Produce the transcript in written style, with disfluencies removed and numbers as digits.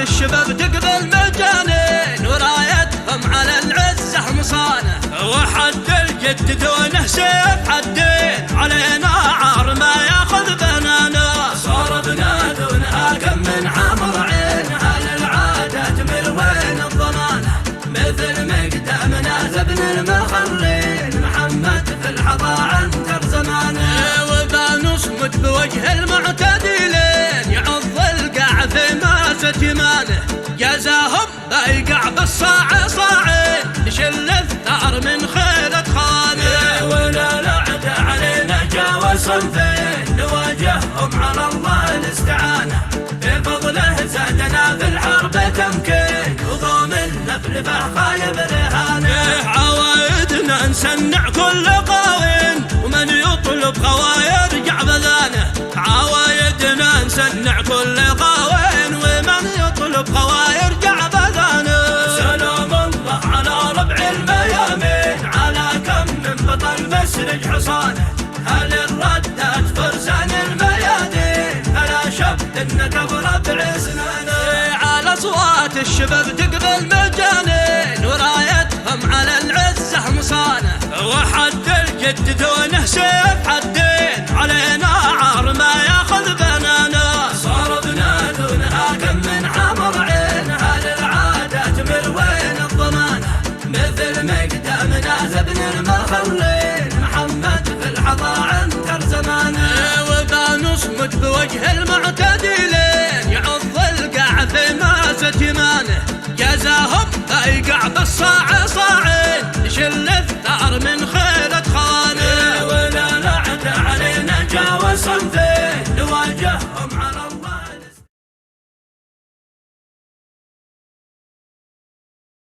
الشباب تقبل مجانين ورايتهم على العزة مصانة، وحد الجد دونه سيف حدين علينا عار ما ياخذ بنانا. صار بنادونها كم من عمر عين على العادة مروين الضمانة، مثل مقدامنا زبن المخلين محمد في الحظى عنتر زمانه. وبنصمد بوجه المعتدلين يعض القاع في ماسة يمانه، جزاهم بايقع بالصاع صاعين نشل الثار من خيلة خانه. ولا الأعداء علينا جاوى صنفين نواجههم على الله الاستعانة، بفضله زادنا في الحرب تمكين وضوم النفل خايب رهانه. عوايدنا نسنع كل قاوين ومن يطلب خوايا يرجع بذانه، عوايدنا نسنع كل قاوين ومن يطلب خوايا يرجع بذانه. سلام الله على ربع الميامين على كم من بطل مسرج حصانه، هل الردات فرسان الميادين فلا شبت النكب ربع سنانه. على اصوات الشباب تقبل مجانين ورايتهم على العزة مصانة، وحد الجد دونه سيف حدين علينا عار ما ياخذ بنانا. صار بنادونها كم من عمر عين على العادة مروين الضمانة، مثل مقدامنا زبن المخلين محمد في الحظى عنتر زمانه. وبنصمد بوجه المعتدلين يعض القاع في ماسة يمانه، جزاهم بايقع بالصاع